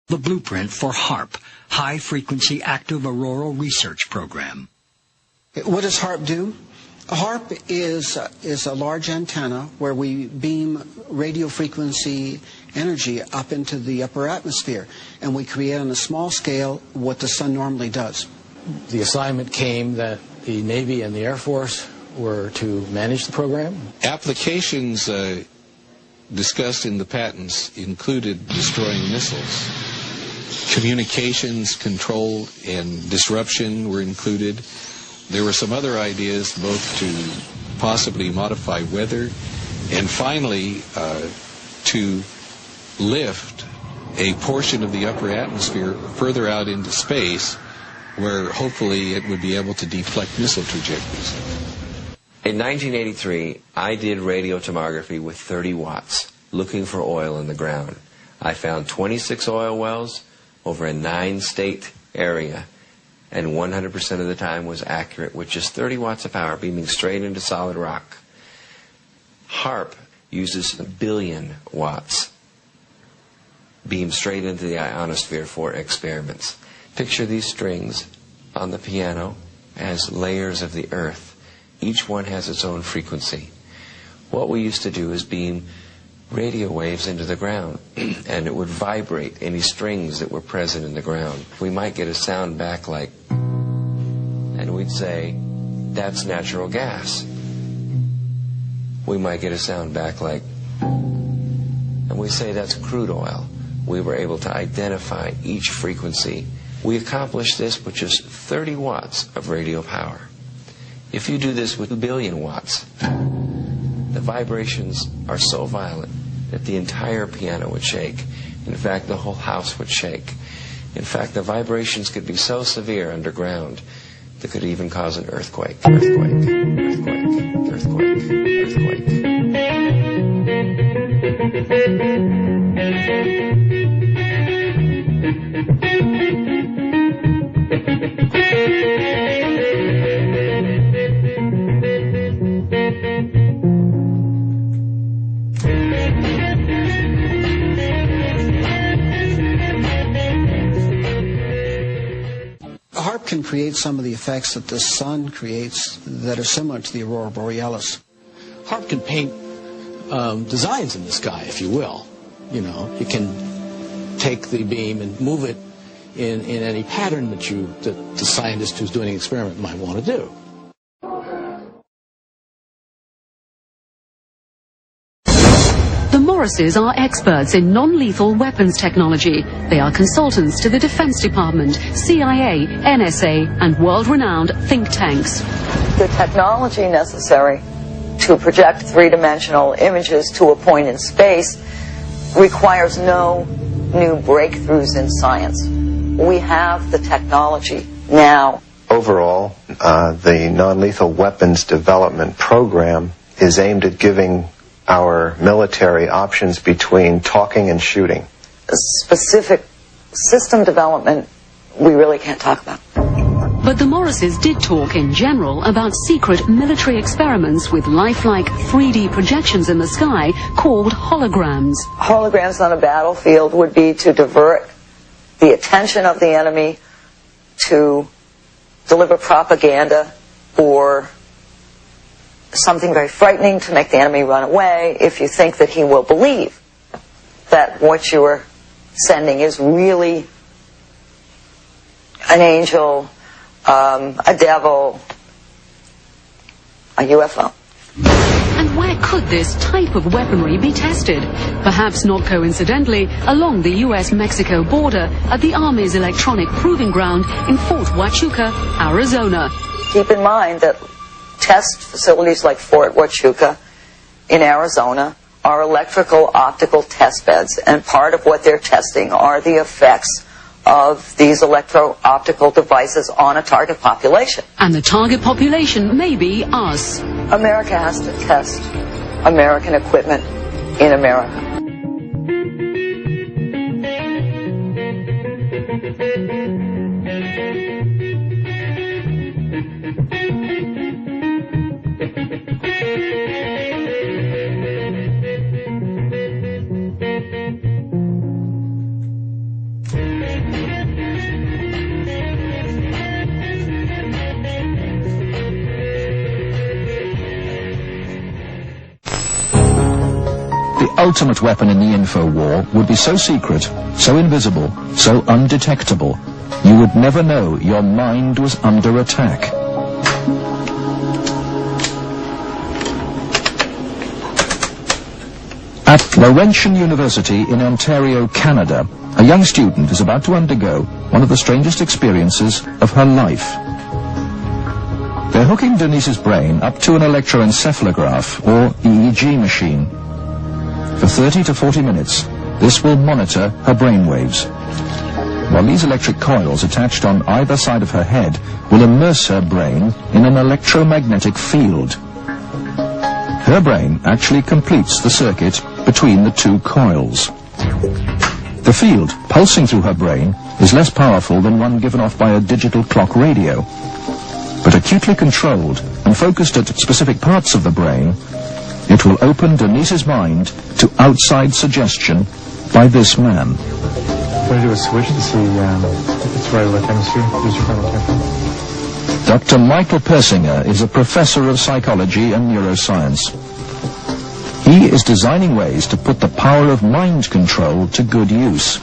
The blueprint for HAARP, High Frequency Active Auroral Research Program. What does HAARP do? HAARP is a large antenna where we beam radio frequency energy up into the upper atmosphere, and we create on a small scale what the sun normally does. The assignment came that the Navy and the Air Force were to manage the program. Applications discussed in the patents included destroying missiles. Communications, control, and disruption were included. There were some other ideas, both to possibly modify weather and finally to lift a portion of the upper atmosphere further out into space where hopefully it would be able to deflect missile trajectories. In 1983, I did radio tomography with 30 watts, looking for oil in the ground. I found 26 oil wells over a 9-state area, and 100% of the time was accurate with just 30 watts of power beaming straight into solid rock. HAARP uses 1 billion watts beamed straight into the ionosphere for experiments. Picture these strings on the piano as layers of the earth. Each one has its own frequency. What we used to do is beam radio waves into the ground, and it would vibrate any strings that were present in the ground. We might get a sound back like, and we'd say, that's natural gas. We might get a sound back like, and we say that's crude oil. We were able to identify each frequency. We accomplished this with just 30 watts of radio power. If you do this with 1 billion watts, the vibrations are so violent that the entire piano would shake. In fact, the whole house would shake. In fact, the vibrations could be so severe underground that could even cause an earthquake. Earthquake, earthquake, earthquake, earthquake. HAARP can create some of the effects that the sun creates that are similar to the aurora borealis. HAARP can paint designs in the sky, if you will. You know, it can take the beam and move it in any pattern that the scientist who's doing an experiment might want to do. The Morrises are experts in non-lethal weapons technology. They are consultants to the Defense Department, CIA, NSA, and world-renowned think tanks. The technology necessary to project three-dimensional images to a point in space requires no new breakthroughs in science. We have the technology now. Overall, the non-lethal weapons development program is aimed at giving our military options between talking and shooting. Specific system development we really can't talk about. But the Morrises did talk in general about secret military experiments with lifelike 3D projections in the sky called holograms. Holograms on a battlefield would be to divert the attention of the enemy, to deliver propaganda or something very frightening to make the enemy run away if you think that he will believe that what you are sending is really an angel, a devil, a UFO. And where could this type of weaponry be tested? Perhaps not coincidentally, along the US-Mexico border at the Army's electronic proving ground in Fort Huachuca, Arizona. Keep in mind that test facilities like Fort Huachuca in Arizona are electrical optical test beds, and part of what they're testing are the effects of these electro-optical devices on a target population. And the target population may be us. America has to test American equipment in America. The ultimate weapon in the info war would be so secret, so invisible, so undetectable, you would never know your mind was under attack. At Laurentian University in Ontario, Canada, a young student is about to undergo one of the strangest experiences of her life. They're hooking Denise's brain up to an electroencephalograph, or EEG machine. For 30 to 40 minutes, this will monitor her brain waves, while these electric coils attached on either side of her head will immerse her brain in an electromagnetic field. Her brain actually completes the circuit between the two coils. The field pulsing through her brain is less powerful than one given off by a digital clock radio, but acutely controlled and focused at specific parts of the brain, it will open Denise's mind to outside suggestion by this man. We're going to do a switch to see if it's right with chemistry. Use your final temper. Dr. Michael Persinger is a professor of psychology and neuroscience. He is designing ways to put the power of mind control to good use.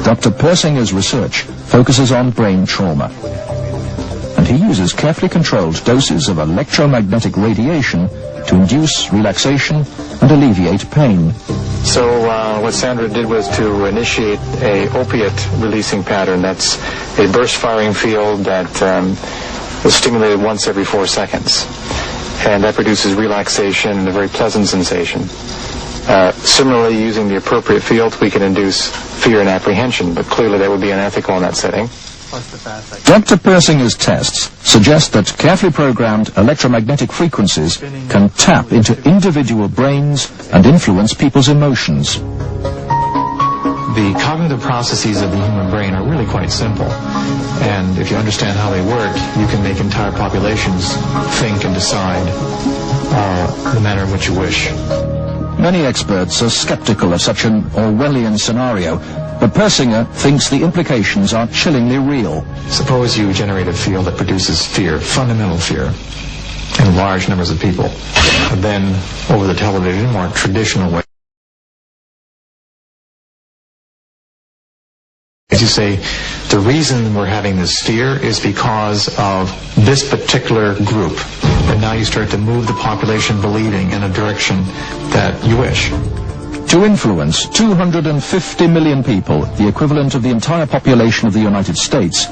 Dr. Persinger's research focuses on brain trauma, and he uses carefully controlled doses of electromagnetic radiation to induce relaxation and alleviate pain. So what Sandra did was to initiate a opiate-releasing pattern. That's a burst-firing field that was stimulated once every 4 seconds. And that produces relaxation and a very pleasant sensation. Similarly, using the appropriate field, we can induce fear and apprehension, but clearly that would be unethical in that setting. Dr. Persinger's tests suggest that carefully programmed electromagnetic frequencies can tap into individual brains and influence people's emotions. The cognitive processes of the human brain are really quite simple. And if you understand how they work, you can make entire populations think and decide the manner in which you wish. Many experts are skeptical of such an Orwellian scenario, but Persinger thinks the implications are chillingly real. Suppose you generate a field that produces fear, fundamental fear, in large numbers of people. And then, over the television, more traditional way, as you say, the reason we're having this fear is because of this particular group. And now you start to move the population believing in a direction that you wish. To influence 250 million people, the equivalent of the entire population of the United States,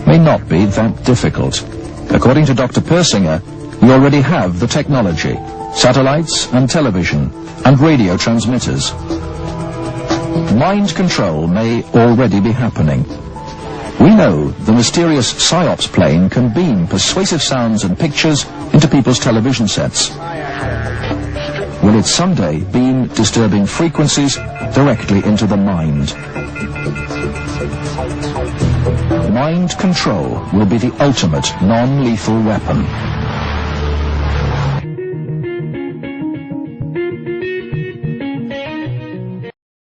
may not be that difficult. According to Dr. Persinger, we already have the technology, satellites and television and radio transmitters. Mind control may already be happening. We know the mysterious PSYOPs plane can beam persuasive sounds and pictures into people's television sets. Will it someday beam disturbing frequencies directly into the mind? Mind control will be the ultimate non-lethal weapon.